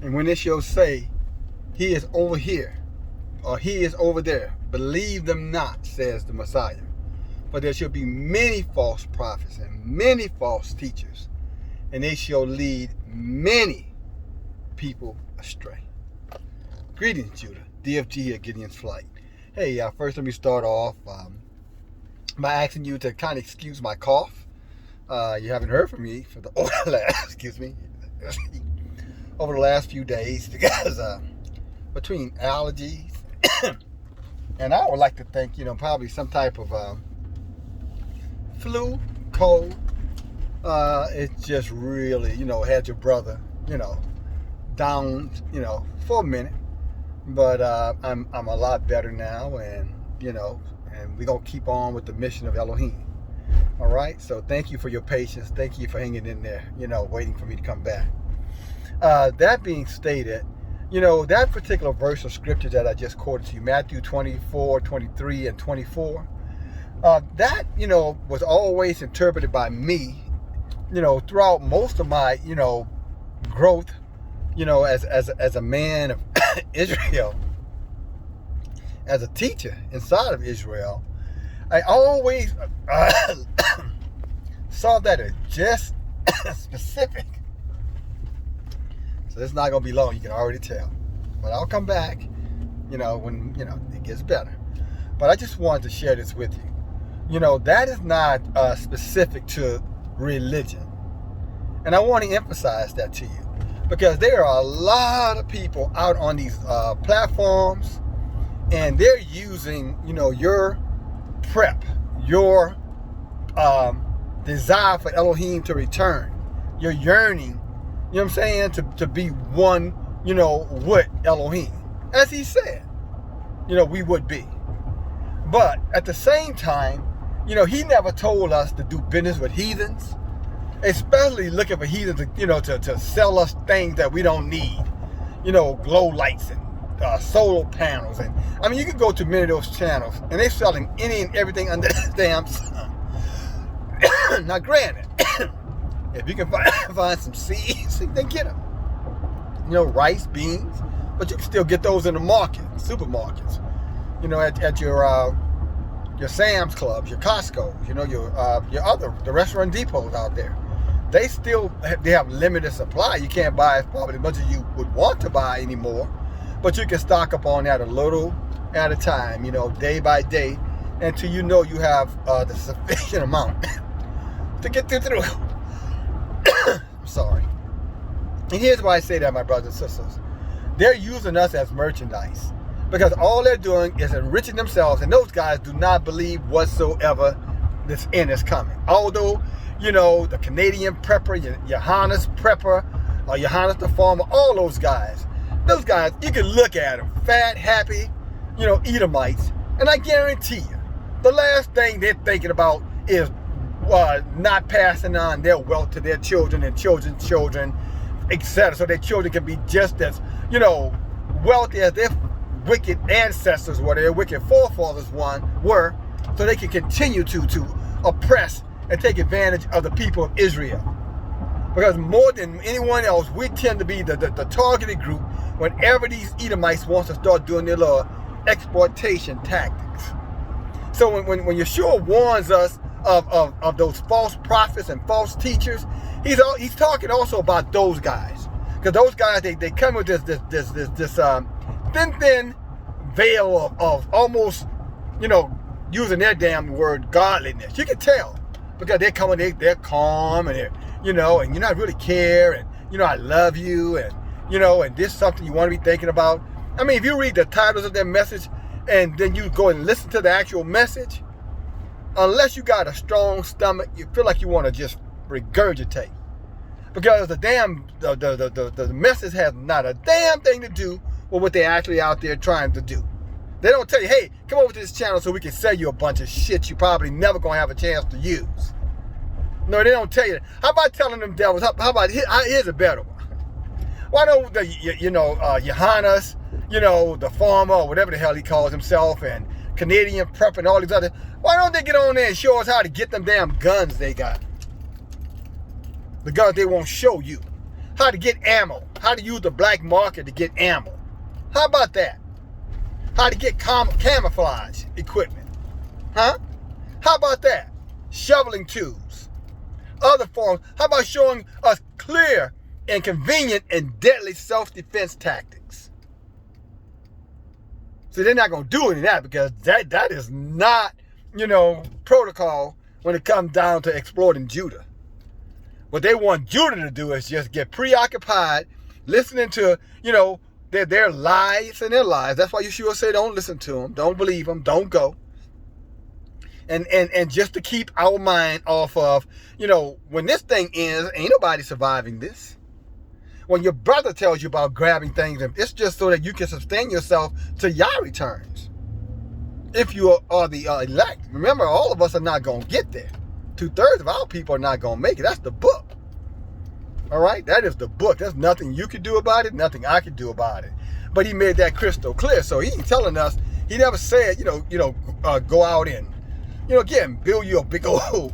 And when it shall say, he is over here, or he is over there, believe them not, says the Messiah. For there shall be many false prophets and many false teachers, and they shall lead many people astray. Greetings, Judah. DFG here, Gideon's Flight. Hey, first let me start off by asking you to kind of excuse my cough. You haven't heard from me for the over the last few days because between allergies and I would like to think, probably some type of flu, cold. It's just really, had your brother, down, for a minute. But I'm a lot better now, and and we're gonna keep on with the mission of Elohim. All right. So thank you for your patience. Thank you for hanging in there. Waiting for me to come back. That being stated, that particular verse of scripture that I just quoted to you, Matthew 24, 23, and 24. That was always interpreted by me, throughout most of my growth, as a man of Israel, as a teacher inside of Israel. I always saw that as just specific. So it's not going to be long, you can already tell. But I'll come back, when, it gets better. But I just wanted to share this with you. That is not specific to religion. And I want to emphasize that to you. Because there are a lot of people out on these platforms, and they're using, your prep, your desire for Elohim to return, your yearning, to be one, with Elohim. As he said, we would be. But at the same time, he never told us to do business with heathens. Especially looking for heathens, to sell us things that we don't need. Glow lights and solar panels. And you can go to many of those channels, and they're selling any and everything under the damn sun. Now, granted, if you can find some seeds, then get them. Rice, beans, but you can still get those in the market, supermarkets. At your Sam's Clubs, your Costco's, the restaurant depots out there. They have limited supply. You can't buy probably as much as you would want to buy anymore, but you can stock up on that a little at a time, day by day, until you have the sufficient amount to get through. I'm sorry. And here's why I say that, my brothers and sisters. They're using us as merchandise because all they're doing is enriching themselves, and those guys do not believe whatsoever this end is coming. Although, the Canadian prepper, Johannes prepper, or Johannes the farmer, all those guys, you can look at them, fat, happy, Edomites, and I guarantee you, the last thing they're thinking about is not passing on their wealth to their children and children's children, etc., so their children can be just as, wealthy as their wicked ancestors were, their wicked forefathers were, so they can continue to oppress and take advantage of the people of Israel. Because more than anyone else, we tend to be the targeted group whenever these Edomites want to start doing their little exploitation tactics. So when Yeshua warns us of those false prophets and false teachers, he's talking also about those guys. Because those guys, they come with this thin veil of almost, using their damn word godliness. You can tell. Because they're coming, they're calm, and and you're not really care, and I love you, and and this is something you want to be thinking about. If you read the titles of their message and then you go and listen to the actual message, unless you got a strong stomach, you feel like you want to just regurgitate. Because the message has not a damn thing to do with what they're actually out there trying to do. They don't tell you, hey, come over to this channel so we can sell you a bunch of shit you probably never going to have a chance to use. No, they don't tell you that. How about telling them devils, how about, here's a better one. Why don't Johannes, the farmer, or whatever the hell he calls himself, and Canadian prep and all these other, why don't they get on there and show us how to get them damn guns they got? The guns they won't show you. how to get ammo, how to use the black market to get ammo. How about that? How to get camouflage equipment. Huh? How about that? Shoveling tools. Other forms. How about showing us clear and convenient and deadly self-defense tactics? So they're not going to do any of that because that is not, protocol when it comes down to exploiting Judah. What they want Judah to do is just get preoccupied, listening to, their lies and their lies. That's why Yeshua say don't listen to them, don't believe them, don't go. And just to keep our mind off of, when this thing ends, ain't nobody surviving this. When your brother tells you about grabbing things, it's just so that you can sustain yourself till Yah returns. If you are the elect. Remember, all of us are not going to get there. 2/3 of our people are not going to make it. That's the book. All right? That is the book. There's nothing you can do about it, nothing I can do about it. But he made that crystal clear. So he ain't telling us, he never said, go out and, again, build you a big old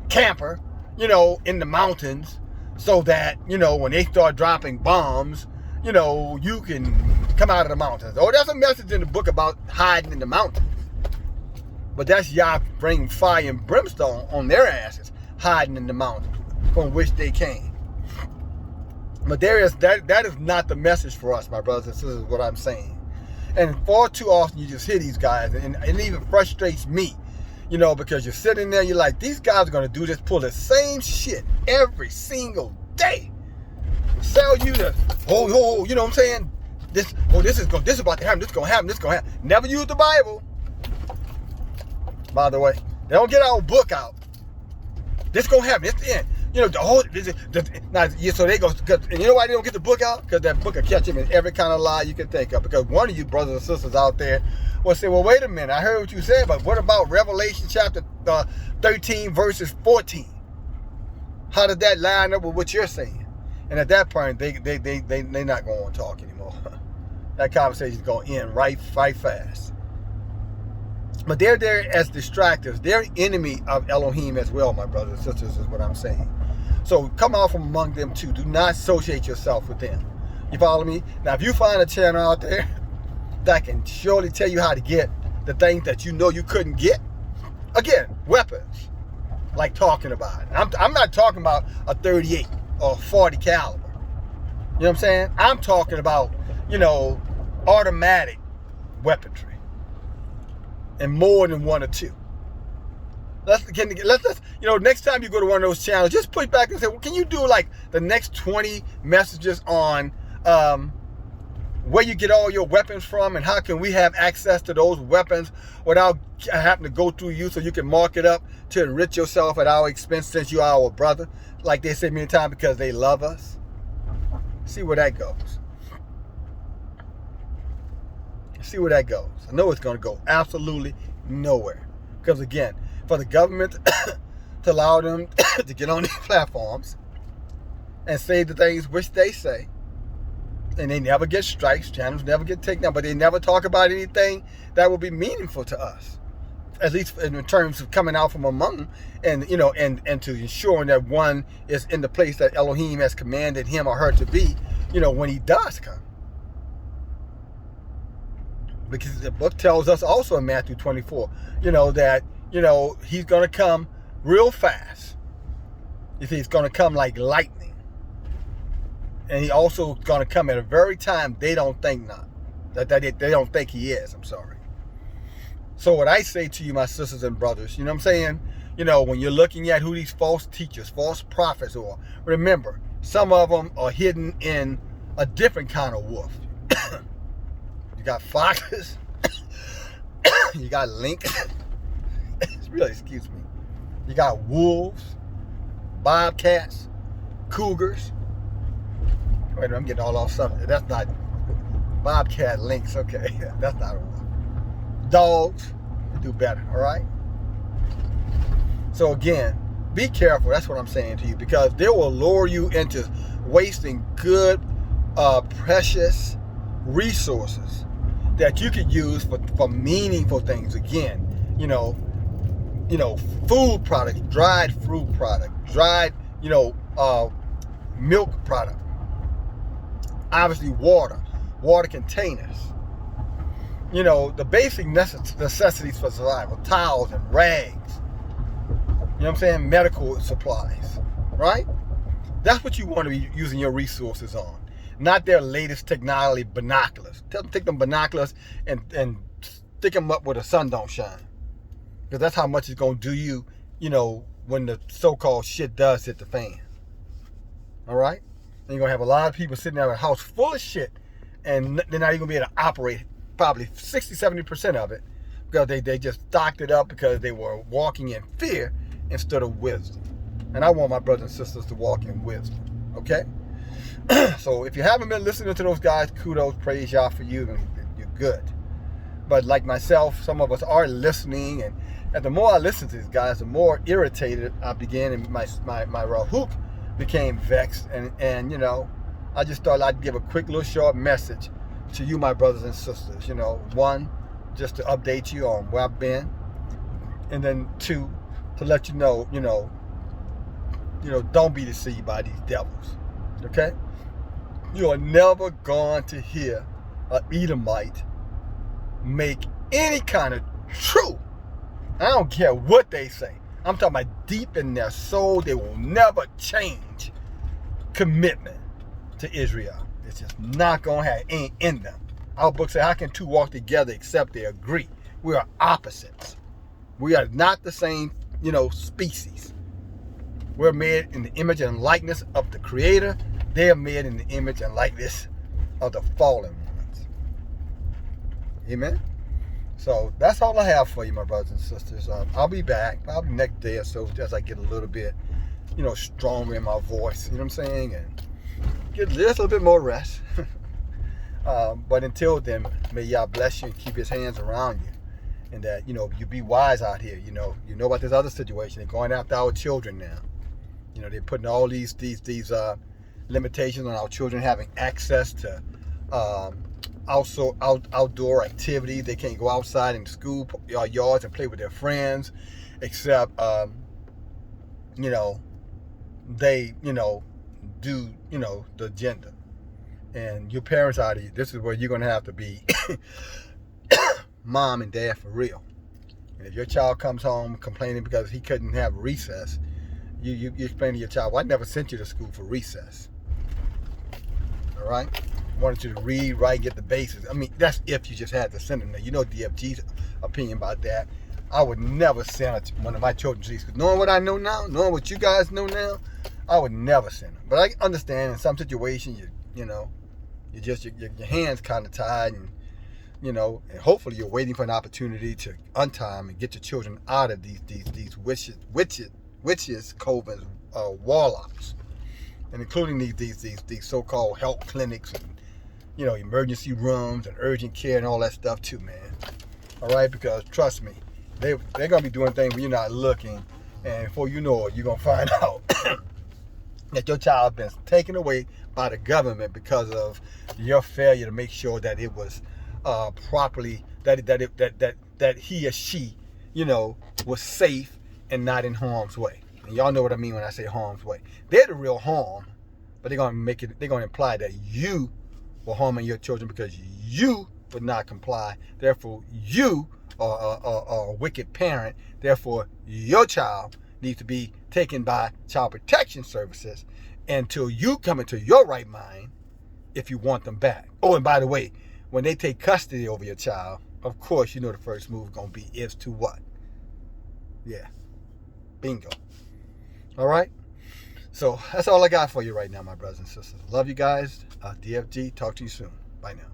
camper, in the mountains so that, when they start dropping bombs, you can come out of the mountains. Oh, there's a message in the book about hiding in the mountains. But that's Yah bringing fire and brimstone on their asses, hiding in the mountains from which they came. But that is not the message for us, my brothers and sisters, is what I'm saying. And far too often you just hear these guys, and it even frustrates me, because you're sitting there, you're like, these guys are going to do this, pull the same shit every single day. Sell you the, you know what I'm saying? This is about to happen, this is going to happen, this is going to happen. Never use the Bible. By the way, they don't get our book out. This is going to happen, it's the end. So they go, and you know why they don't get the book out? Because that book will catch them in every kind of lie you can think of. Because one of you brothers and sisters out there will say, well, wait a minute, I heard what you said, but what about Revelation chapter 13 verses 14? How does that line up with what you're saying? And at that point, they're not going to talk anymore. That conversation is going to end right fast. But they're there as distractors. They're enemy of Elohim as well, my brothers and sisters, is what I'm saying. So come out from among them too. Do not associate yourself with them. You follow me? Now, if you find a channel out there that can surely tell you how to get the things that you couldn't get, again, weapons, like talking about it. I'm not talking about a 38 or 40 caliber. You know what I'm saying? I'm talking about, automatic weaponry. And more than one or two. Let's next time you go to one of those channels, just push back and say, well, can you do like the next 20 messages on where you get all your weapons from and how can we have access to those weapons without having to go through you so you can mark it up to enrich yourself at our expense since you are our brother, like they say many times, because they love us. See where that goes. See where that goes. I know it's going to go absolutely nowhere. Because again, for the government to allow them to get on these platforms and say the things which they say, and they never get strikes, channels never get taken down, but they never talk about anything that will be meaningful to us, at least in terms of coming out from among them, and and to ensuring that one is in the place that Elohim has commanded him or her to be, when he does come. Because the book tells us also in Matthew 24, that, he's going to come real fast. He's going to come like lightning. And he also going to come at a very time they don't think not. That they don't think he is, I'm sorry. So what I say to you, my sisters and brothers, you know what I'm saying? When you're looking at who these false teachers, false prophets are, remember, some of them are hidden in a different kind of wolf. You got foxes. You got lynx. Excuse me. You got wolves, bobcats, cougars. Wait a minute, I'm getting all off something. That's not bobcat, lynx. Okay, that's not a wolf. Dogs. You do better. All right. So again, be careful. That's what I'm saying to you, because they will lure you into wasting good, precious resources that you could use for meaningful things. Again, food products, dried fruit products, dried, milk product. Obviously water containers. You know, the basic necessities for survival, towels and rags. You know what I'm saying? Medical supplies, right? That's what you want to be using your resources on. Not their latest technology binoculars. Tell them, take them binoculars and stick them up where the sun don't shine. Because that's how much it's going to do you, you know, when the so-called shit does hit the fan. All right? And you're going to have a lot of people sitting there in a house full of shit, and they're not even going to be able to operate probably 60-70% of it because they just stocked it up because they were walking in fear instead of wisdom. And I want my brothers and sisters to walk in wisdom. Okay? So if you haven't been listening to those guys, kudos, praise y'all for you, and you're good. But like myself, some of us are listening, and the more I listen to these guys, the more irritated I began, and my Rahook became vexed, and you know, I just thought I'd give a quick little short message to you, my brothers and sisters. You know, one, just to update you on where I've been, and then two, to let you know, don't be deceived by these devils. Okay? You are never going to hear an Edomite make any kind of true, I don't care what they say, I'm talking about deep in their soul, they will never change commitment to Israel. It's just not going to have any in them. Our book says, how can two walk together except they agree? We are opposites. We are not the same, species. We're made in the image and likeness of the Creator. They are made in the image and likeness of the fallen ones. Amen? So that's all I have for you, my brothers and sisters. I'll be back probably next day or so as I get a little bit, stronger in my voice. You know what I'm saying? And get just a little bit more rest. But until then, may Yah bless you and keep His hands around you. And that, you be wise out here. You know about this other situation. They're going after our children now. They're putting all these limitations on our children having access to also outdoor activities. They can't go outside in school yards and play with their friends, except they do the agenda. And your parents out here, this is where you're gonna have to be mom and dad for real. And if your child comes home complaining because he couldn't have recess, you explain to your child, well, I never sent you to school for recess. All right? I wanted you to read, write, get the basics. I mean, that's if you just had to send them there. DFG's opinion about that. I would never send one of my children to these schools. Knowing what I know now, knowing what you guys know now, I would never send them. But I understand in some situations, your hands kind of tied, and and hopefully you're waiting for an opportunity to untie them and get your children out of these witches, covens, warlocks, and including these so-called health clinics and emergency rooms and urgent care and all that stuff too, man. All right, because trust me, they're gonna be doing things when you're not looking, and before you know it, you're gonna find out that your child has been taken away by the government because of your failure to make sure that it was properly, that he or she, was safe and not in harm's way. And y'all know what I mean when I say harm's way. They're the real harm, but they're gonna imply that you were harming your children because you would not comply. Therefore, you are a wicked parent. Therefore, your child needs to be taken by child protection services until you come into your right mind if you want them back. Oh, and by the way, when they take custody over your child, of course, the first move going to be is to what? Yeah. Bingo. All right? So that's all I got for you right now, my brothers and sisters. Love you guys. DFG. Talk to you soon. Bye now.